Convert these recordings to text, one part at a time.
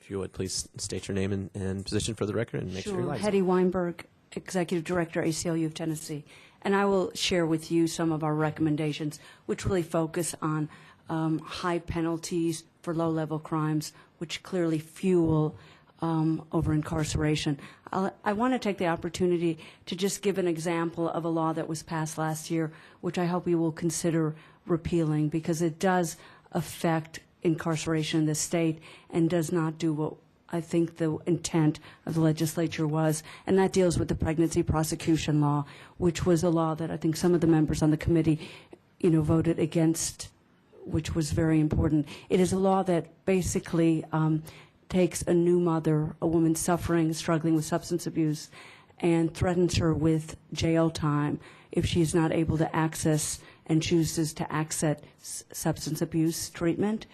If you would, please state your name and position for the record and make sure your lights Hetty Weinberg, Executive Director, ACLU of Tennessee. And I will share with you some of our recommendations, which really focus on high penalties for low-level crimes, which clearly fuel over-incarceration. I want to take the opportunity to just give an example of a law that was passed last year, which I hope you will consider repealing, because it does affect incarceration in the state and does not do what I think the intent of the legislature was, and that deals with the pregnancy prosecution law, which was a law that I think some of the members on the committee, voted against, which was very important. It is a law that basically takes a new mother, a woman suffering, struggling with substance abuse, and threatens her with jail time if she is not able to access and chooses to access substance abuse treatment.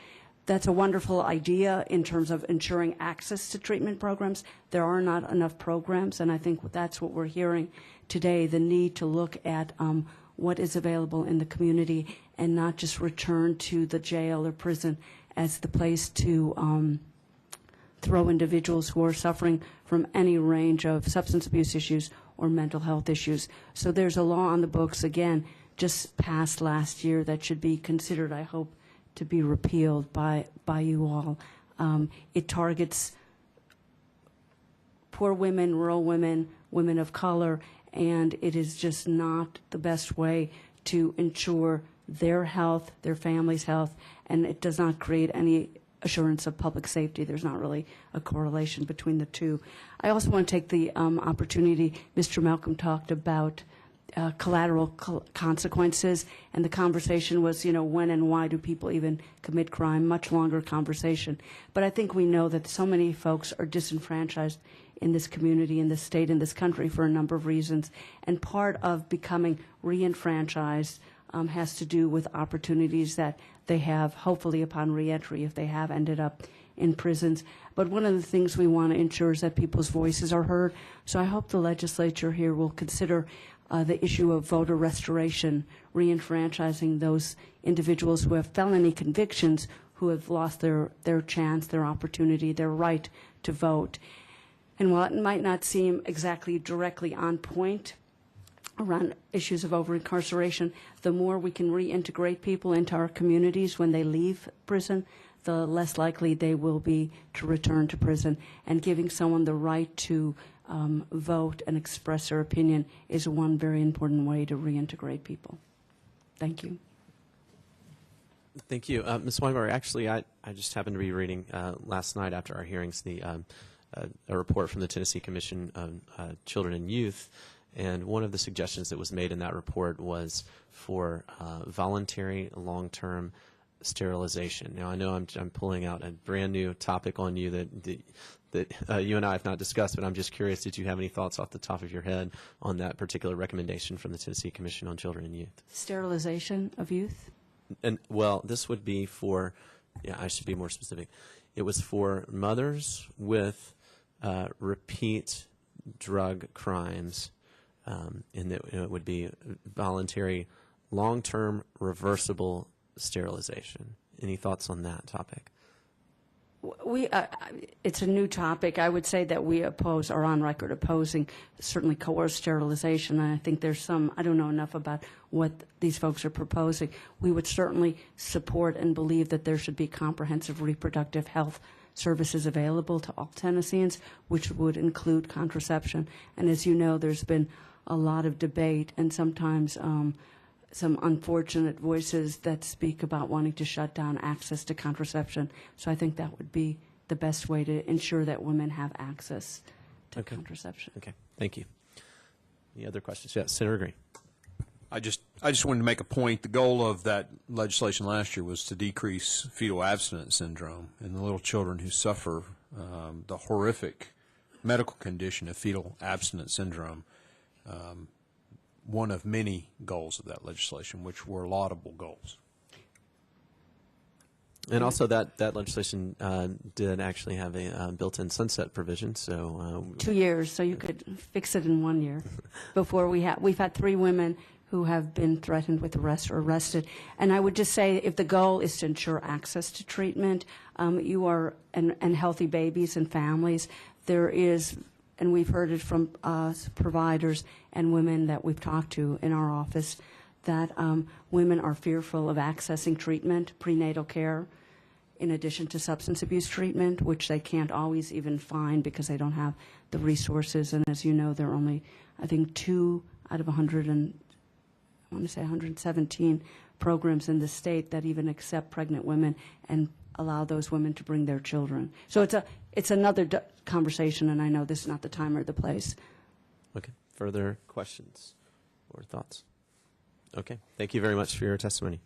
That's a wonderful idea in terms of ensuring access to treatment programs. There are not enough programs, and I think that's what we're hearing today, the need to look at what is available in the community and not just return to the jail or prison as the place to throw individuals who are suffering from any range of substance abuse issues or mental health issues. So there's a law on the books, again, just passed last year that should be considered, I hope, to be repealed by you all. It targets poor women, rural women, women of color, and it is just not the best way to ensure their health, their family's health, and it does not create any assurance of public safety. There's not really a correlation between the two. I also want to take the opportunity, Mr. Malcolm talked about collateral consequences, and the conversation was, when and why do people even commit crime? Much longer conversation. But I think we know that so many folks are disenfranchised in this community, in this state, in this country for a number of reasons. And part of becoming re-enfranchised has to do with opportunities that they have, hopefully upon reentry, if they have ended up in prisons. But one of the things we want to ensure is that people's voices are heard. So I hope the legislature here will consider the issue of voter restoration, re-enfranchising those individuals who have felony convictions, who have lost their chance, their opportunity, their right to vote. And while it might not seem exactly directly on point around issues of over-incarceration, the more we can reintegrate people into our communities when they leave prison, the less likely they will be to return to prison. And giving someone the right to vote and express their opinion is one very important way to reintegrate people. Thank you. Thank you. Ms. Weinberg, actually, I just happened to be reading last night after our hearings a report from the Tennessee Commission on Children and Youth, and one of the suggestions that was made in that report was for voluntary long-term sterilization. Now, I know I'm pulling out a brand new topic on you that you and I have not discussed, but I'm just curious, did you have any thoughts off the top of your head on that particular recommendation from the Tennessee Commission on Children and Youth? Sterilization of youth? And well, this would be for, I should be more specific. It was for mothers with repeat drug crimes, and it would be voluntary, long-term, reversible sterilization. Any thoughts on that topic? It's a new topic. I would say that we oppose, are on record opposing, certainly coerced sterilization. And I think there's some, I don't know enough about what these folks are proposing. We would certainly support and believe that there should be comprehensive reproductive health services available to all Tennesseans, which would include contraception. And as you know, there's been a lot of debate and sometimes some unfortunate voices that speak about wanting to shut down access to contraception. So I think that would be the best way to ensure that women have access to contraception. Okay, thank you. Any other questions? Yes, Senator Green. I just wanted to make a point. The goal of that legislation last year was to decrease fetal abstinence syndrome in the little children who suffer the horrific medical condition of fetal abstinence syndrome. One of many goals of that legislation, which were laudable goals. And also that legislation did actually have a built-in sunset provision. So 2 years, so you could fix it in 1 year. Before we've had 3 women who have been threatened with arrest or arrested. And I would just say if the goal is to ensure access to treatment, and healthy babies and families. There is, and we've heard it from providers and women that we've talked to in our office, that women are fearful of accessing treatment, prenatal care, in addition to substance abuse treatment, which they can't always even find because they don't have the resources. And as you know, there are only, I think, 2 out of 117 programs in the state that even accept pregnant women and allow those women to bring their children. So it's another conversation, and I know this is not the time or the place. Okay. Further questions or thoughts? Okay. Thank you very much for your testimony.